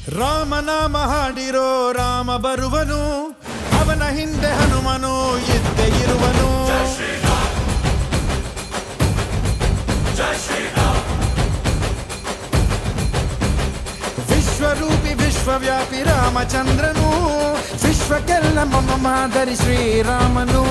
ರಾಮನಾಮ ಹಾಡಿರೋ ರಾಮ ಬರುವನು, ಅವನ ಹಿಂದೆ ಹನುಮನು ಇದ್ದೇ ಇರುವನು. ವಿಶ್ವರೂಪಿ ವಿಶ್ವವ್ಯಾಪಿ ರಾಮಚಂದ್ರನು, ವಿಶ್ವಕ್ಕೆಲ್ಲ ಮಮ ಮಾದರಿ ಶ್ರೀರಾಮನು.